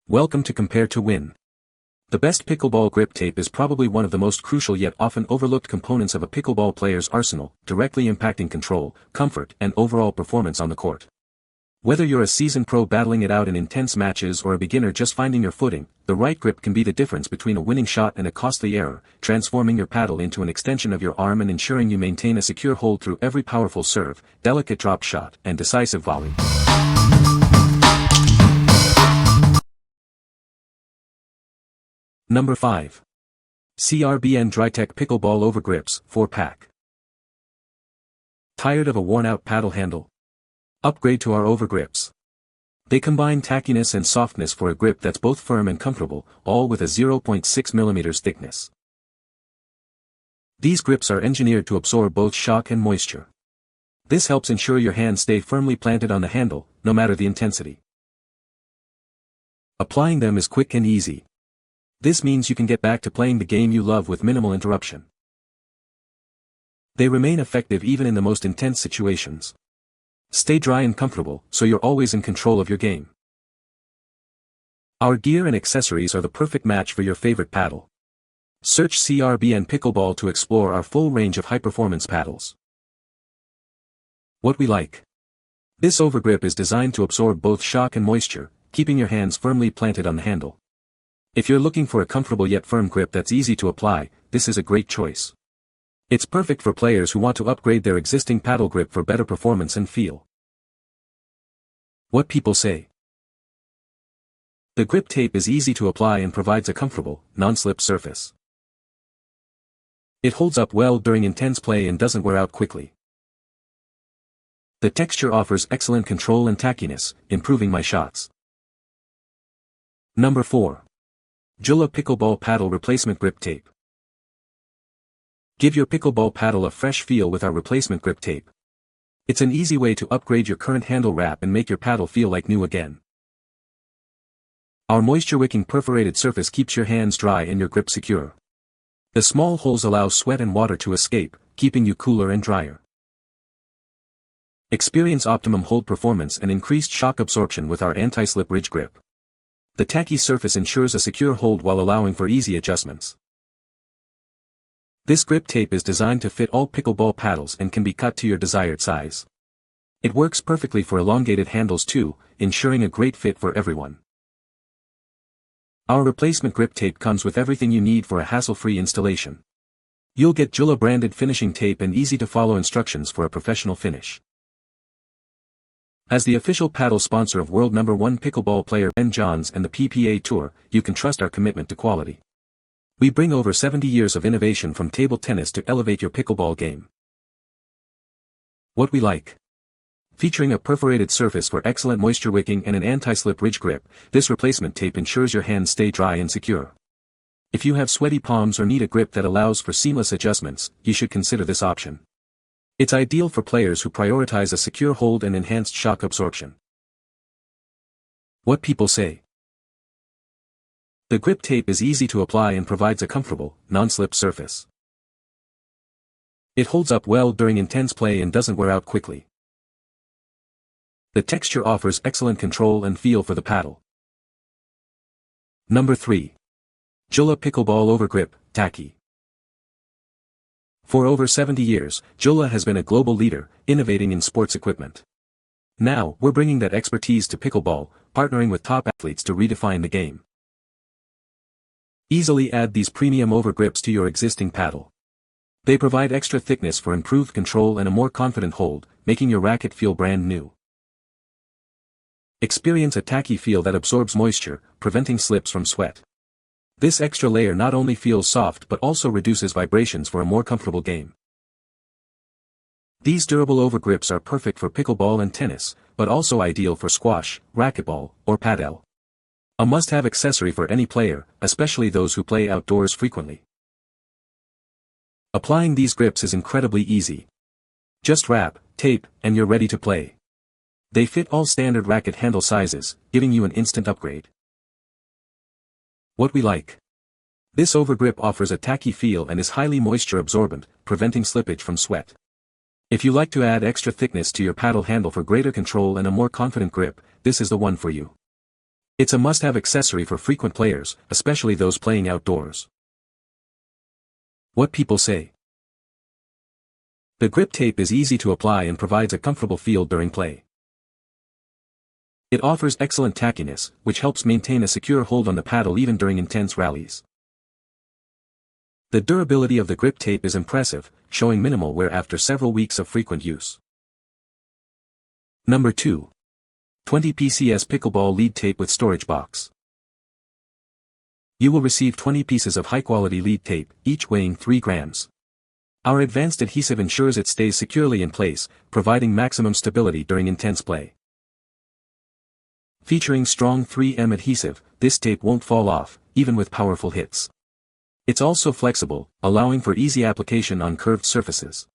Welcome to Compare to Win. The best pickleball grip tape is probably one of the most crucial yet often overlooked components of a pickleball player's arsenal, directly impacting control, comfort, and overall performance on the court. Whether you're a seasoned pro battling it out in intense matches or a beginner just finding your footing, the right grip can be the difference between a winning shot and a costly error, transforming your paddle into an extension of your arm and ensuring you maintain a secure hold through every powerful serve, delicate drop shot, and decisive volley. Number 5. CRBN DryTec Pickleball Overgrips 4-pack. Tired of a worn-out paddle handle? Upgrade to our Overgrips. They combine tackiness and softness for a grip that's both firm and comfortable, all with a 0.6 mm thickness. These grips are engineered to absorb both shock and moisture. This helps ensure your hands stay firmly planted on the handle, no matter the intensity. Applying them is quick and easy. This means you can get back to playing the game you love with minimal interruption. They remain effective even in the most intense situations. Stay dry and comfortable, so you're always in control of your game. Our gear and accessories are the perfect match for your favorite paddle. Search CRBN Pickleball to explore our full range of high-performance paddles. What we like. This overgrip is designed to absorb both shock and moisture, keeping your hands firmly planted on the handle. If you're looking for a comfortable yet firm grip that's easy to apply, this is a great choice. It's perfect for players who want to upgrade their existing paddle grip for better performance and feel. What people say. The grip tape is easy to apply and provides a comfortable, non-slip surface. It holds up well during intense play and doesn't wear out quickly. The texture offers excellent control and tackiness, improving my shots. Number 4. JOOLA Pickleball Paddle Replacement Grip Tape. Give your pickleball paddle a fresh feel with our replacement grip tape. It's an easy way to upgrade your current handle wrap and make your paddle feel like new again. Our moisture-wicking perforated surface keeps your hands dry and your grip secure. The small holes allow sweat and water to escape, keeping you cooler and drier. Experience optimum hold performance and increased shock absorption with our anti-slip ridge grip. The tacky surface ensures a secure hold while allowing for easy adjustments. This grip tape is designed to fit all pickleball paddles and can be cut to your desired size. It works perfectly for elongated handles too, ensuring a great fit for everyone. Our replacement grip tape comes with everything you need for a hassle-free installation. You'll get JOOLA branded finishing tape and easy-to-follow instructions for a professional finish. As the official paddle sponsor of world number 1 pickleball player Ben Johns and the PPA Tour, you can trust our commitment to quality. We bring over 70 years of innovation from table tennis to elevate your pickleball game. What we like. Featuring a perforated surface for excellent moisture wicking and an anti-slip ridge grip, this replacement tape ensures your hands stay dry and secure. If you have sweaty palms or need a grip that allows for seamless adjustments, you should consider this option. It's ideal for players who prioritize a secure hold and enhanced shock absorption. What people say. The grip tape is easy to apply and provides a comfortable, non-slip surface. It holds up well during intense play and doesn't wear out quickly. The texture offers excellent control and feel for the paddle. Number 3. JOOLA Pickleball Overgrip, Tacky. For over 70 years, JOOLA has been a global leader, innovating in sports equipment. Now, we're bringing that expertise to pickleball, partnering with top athletes to redefine the game. Easily add these premium overgrips to your existing paddle. They provide extra thickness for improved control and a more confident hold, making your racket feel brand new. Experience a tacky feel that absorbs moisture, preventing slips from sweat. This extra layer not only feels soft but also reduces vibrations for a more comfortable game. These durable overgrips are perfect for pickleball and tennis, but also ideal for squash, racquetball, or padel. A must-have accessory for any player, especially those who play outdoors frequently. Applying these grips is incredibly easy. Just wrap, tape, and you're ready to play. They fit all standard racket handle sizes, giving you an instant upgrade. What we like. This overgrip offers a tacky feel and is highly moisture absorbent, preventing slippage from sweat. If you like to add extra thickness to your paddle handle for greater control and a more confident grip, this is the one for you. It's a must-have accessory for frequent players, especially those playing outdoors. What people say. The grip tape is easy to apply and provides a comfortable feel during play. It offers excellent tackiness, which helps maintain a secure hold on the paddle even during intense rallies. The durability of the grip tape is impressive, showing minimal wear after several weeks of frequent use. Number 2. 20 PCS Pickleball Lead Tape with Storage Box. You will receive 20 pieces of high-quality lead tape, each weighing 3 grams. Our advanced adhesive ensures it stays securely in place, providing maximum stability during intense play. Featuring strong 3M adhesive, this tape won't fall off, even with powerful hits. It's also flexible, allowing for easy application on curved surfaces.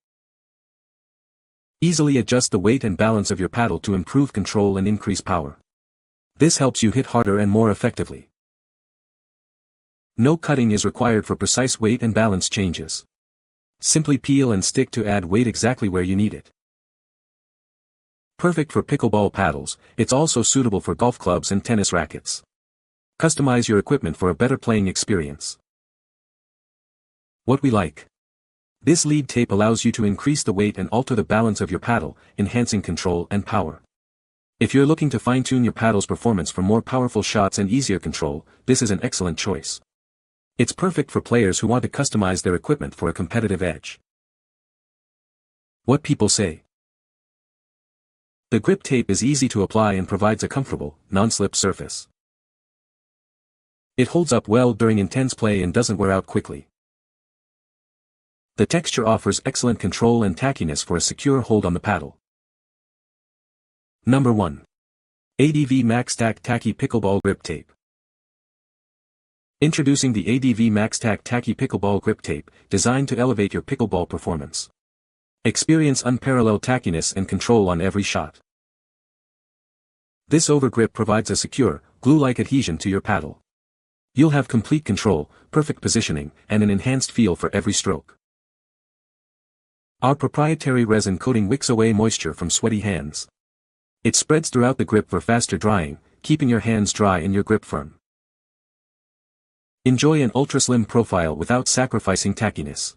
Easily adjust the weight and balance of your paddle to improve control and increase power. This helps you hit harder and more effectively. No cutting is required for precise weight and balance changes. Simply peel and stick to add weight exactly where you need it. Perfect for pickleball paddles, it's also suitable for golf clubs and tennis rackets. Customize your equipment for a better playing experience. What we like. This lead tape allows you to increase the weight and alter the balance of your paddle, enhancing control and power. If you're looking to fine-tune your paddle's performance for more powerful shots and easier control, this is an excellent choice. It's perfect for players who want to customize their equipment for a competitive edge. What people say. The grip tape is easy to apply and provides a comfortable, non-slip surface. It holds up well during intense play and doesn't wear out quickly. The texture offers excellent control and tackiness for a secure hold on the paddle. Number 1. ADV MaxTac Tacky Pickleball Grip Tape. Introducing the ADV MaxTac Tacky Pickleball Grip Tape, designed to elevate your pickleball performance. Experience unparalleled tackiness and control on every shot. This overgrip provides a secure, glue-like adhesion to your paddle. You'll have complete control, perfect positioning, and an enhanced feel for every stroke. Our proprietary resin coating wicks away moisture from sweaty hands. It spreads throughout the grip for faster drying, keeping your hands dry and your grip firm. Enjoy an ultra-slim profile without sacrificing tackiness.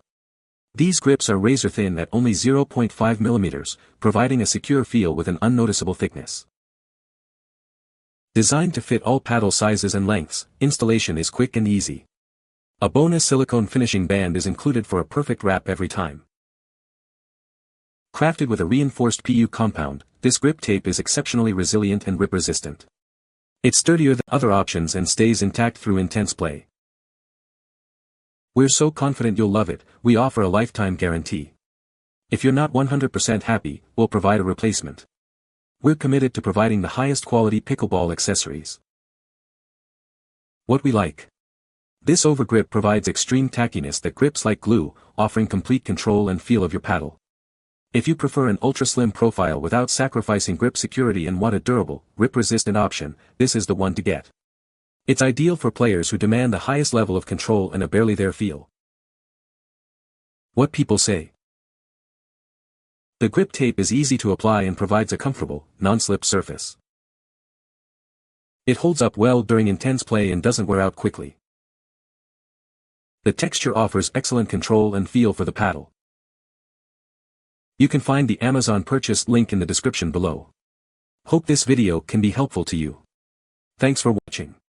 These grips are razor-thin at only 0.5 mm, providing a secure feel with an unnoticeable thickness. Designed to fit all paddle sizes and lengths, installation is quick and easy. A bonus silicone finishing band is included for a perfect wrap every time. Crafted with a reinforced PU compound, this grip tape is exceptionally resilient and rip-resistant. It's sturdier than other options and stays intact through intense play. We're so confident you'll love it, we offer a lifetime guarantee. If you're not 100% happy, we'll provide a replacement. We're committed to providing the highest quality pickleball accessories. What we like. This overgrip provides extreme tackiness that grips like glue, offering complete control and feel of your paddle. If you prefer an ultra-slim profile without sacrificing grip security and want a durable, rip-resistant option, this is the one to get. It's ideal for players who demand the highest level of control and a barely there feel. What people say. The grip tape is easy to apply and provides a comfortable, non-slip surface. It holds up well during intense play and doesn't wear out quickly. The texture offers excellent control and feel for the paddle. You can find the Amazon purchase link in the description below. Hope this video can be helpful to you. Thanks for watching.